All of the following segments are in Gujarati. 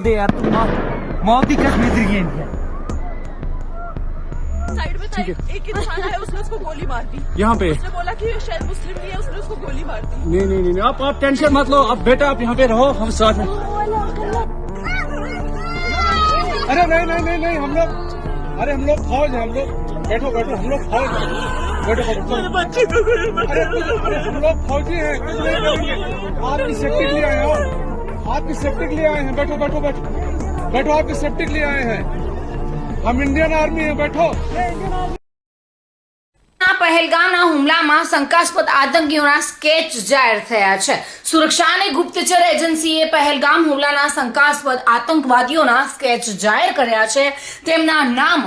दे यार, तुम मौत की कसम गिर गई है। साइड में था एक इंसान आया, उसने उसको गोली मार दी। यहाँ पे उसने बोला कि शायद मुस्लिम भी है, उसने उसको गोली मार दी। नहीं, आप टेंशन मत लो। अब बेटा आप यहाँ पे रहो, हम साथ में। अरे नहीं, हम लोग फौज हैं, हम लोग बैठो, हम लोग फौज हैं, बैठो। अरे हम लोग फौजी हैं, कुछ नहीं करेंगे। आपकी सेफ्टी के लिए आए हो, आपकी सेफ्टी के लिए आए हैं। बैठो, आपकी सेफ्टी के लिए आए हैं। हम इंडियन आर्मी है, बैठो। પહેલગામના હુમલામાં શંકાસ્પદ આતંકીઓના સ્કેચ જાહેર થયા છે। સુરક્ષા અને ગુપ્તચર એજન્સીએ પહેલગામ હુમલાના શંકાસ્પદ આતંકવાદીઓના સ્કેચ જાહેર કર્યા છે। તેમના નામ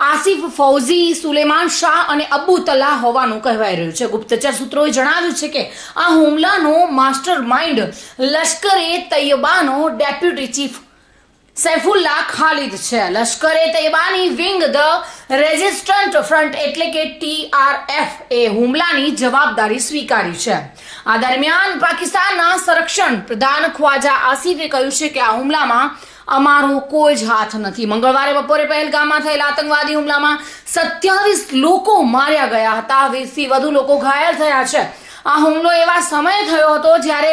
આસિફ ફૌઝી, સુલેમાન શાહ અને અબુ તલા હોવાનું કહેવાઈ રહ્યું છે। ગુપ્તચર સૂત્રોએ જણાવ્યું છે કે આ હુમલાનો માસ્ટર માઇન્ડ લશ્કરે તૈયબાનો ડેપ્યુટી ચીફ સૈફુલ્લા ખાલિદ છે। લશ્કરે તૈયબાની વિંગ ધ રેઝિસ્ટન્ટ ફ્રન્ટ એટલે કે TRF એ હુમલાની જવાબદારી સ્વીકારી છે। આ દરમિયાન પાકિસ્તાનના સંરક્ષણ પ્રધાન ખ્વાજા આસિફે કહ્યું છે કે આ હુમલામાં અમારો કોઈ જ હાથ નથી। મંગળવારે બપોરે પહેલગામમાં થયેલા આતંકવાદી હુમલામાં 27 લોકો માર્યા ગયા હતા, 20થી વધુ લોકો ઘાયલ થયા છે। આ હુમલો એવા સમયે થયો હતો જ્યારે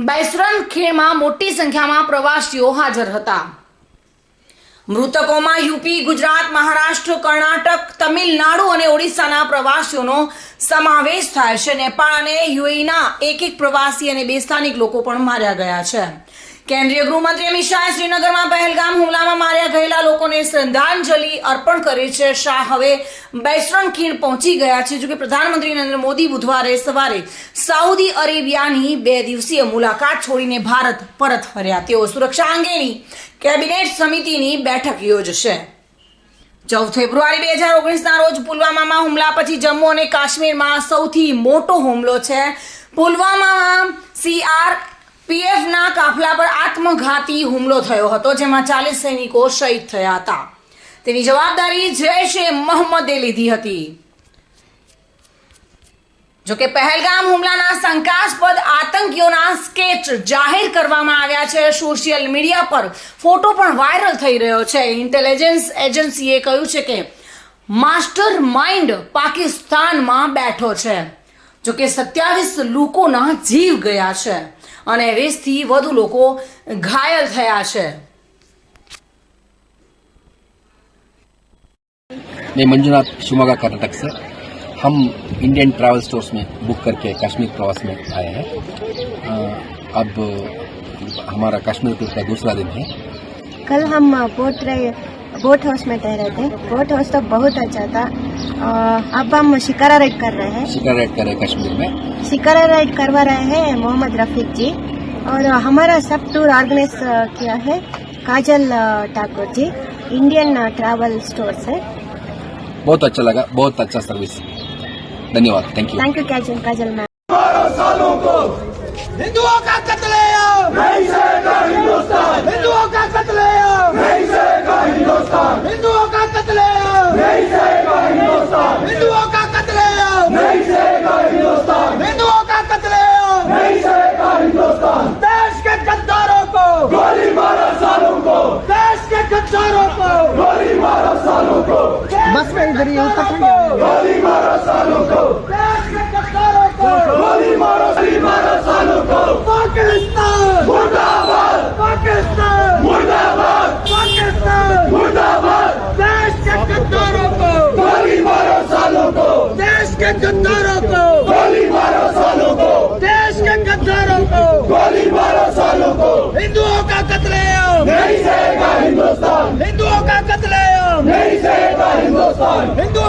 બેસરન ખીણમાં મોટી સંખ્યામાં પ્રવાસીઓ હાજર હતા। મૃતકોમાં યુપી, ગુજરાત, મહારાષ્ટ્ર, કર્ણાટક, તમિલનાડુ અને ઓડિશાના પ્રવાસીઓનો સમાવેશ થાય છે। નેપાળ અને યુએઈના એક પ્રવાસી અને 2 સ્થાનિક લોકો પણ માર્યા ગયા છે। કેન્દ્રીય ગૃહમંત્રી અમિત શાહે શ્રીનગરમાં પહેલગામ હુમલામાં માર્યા ગયેલા લોકોને શ્રદ્ધાંજલિ અર્પણ કરી છે। શાહ હવે બેસરન ખીણ પહોંચી ગયા છે। જોકે પ્રધાનમંત્રી નરેન્દ્ર મોદી બુધવારે સવારે સાઉદી અરેબિયાની 2 દિવસીય મુલાકાત છોડીને ભારત પરત ફર્યા। તેઓ સુરક્ષા અંગેની કેબિનેટ સમિતિની બેઠક યોજશે। 14 ફેબ્રુઆરી 2019ના રોજ પુલવામામાં હુમલા પછી જમ્મુ અને કાશ્મીરમાં સૌથી મોટો હુમલો છે। પુલવામામાં CRPFના કાફલા પર આત્મઘાતી હુમલો થયો હતો, જેમાં 40 સૈનિકો શહીદ થયા હતા। તેની જવાબદારી જૈશ એ મોહમ્મદે લીધી હતી। જોકે પહેલગામ હુમલાના શંકાસ્પદ આતંકીઓના સ્કેચ જાહેર કરવામાં આવ્યા છે। સોશિયલ મીડિયા પર ફોટો પણ વાયરલ થઈ રહ્યો છે। ઇન્ટેલિજન્સ એજન્સીએ કહ્યું છે કે માસ્ટર માઇન્ડ પાકિસ્તાનમાં બેઠો છે। જોકે 27 લોકોના જીવ ગયા છે અને 20થી વધુ લોકો ઘાયલ થયા છે। मैं मंजुनाथ शिवमोगा कर्नाटक से। हम इंडियन ट्रैवल स्टोर्स में बुक करके कश्मीर प्रवास में आए हैं। अब हमारा कश्मीर टूर का दूसरा दिन है। कल हम बोट हाउस में ठहरे थे। बोट हाउस तो बहुत अच्छा था। अब हम शिकारा राइड कर रहे हैं। शिकारा राइड कर रहे हैं कश्मीर में। शिकारा राइड करवा रहे हैं मोहम्मद रफीक जी, और हमारा सब टूर ऑर्गेनाइज किया है काजल Thakur ji, Indian travel store से। बहुत अच्छा लगा, बहुत अच्छा सर्विस। धन्यवाद, thank you. Thank you Kajal ma'am. हिंदुओं का कत्लेआम नहीं सहेगा हिंदुस्तान। हिंदुओं का कत्लेआम नहीं सहेगा हिंदुस्तान। हिंदुओं का कत्लेआम नहीं सहेगा हिंदुस्तान। हिंदुओं का कत्लेआम नहीं सहेगा हिंदुस्तान। हिंदुओं का कत्लेआम नहीं सहेगा हिंदुस्तान। देश के गद्दारों को गोली मारो सालों को। देश के गद्दारों को गोली मारो सालों को। बस में इधर ही गोली मारो सालों को। देश के गद्दारों को गोली मारो सालों को। पाकिस्तान मुर्दाबाद, पाकिस्तान मुर्दाबाद, पाकिस्तान मुर्दाबाद। देश के गद्दारों को गोली मारो सालों को। देश के गद्दारों को गोली मारो सालों को। देश के गद्दारों को गोली मारो सालों को। हिंदुओं का कत्लेआम नहीं सहेगा हिंदुस्तान। हिंदुओं का कत्लेआम नहीं सहेगा हिंदुस्तान। हिंदुओं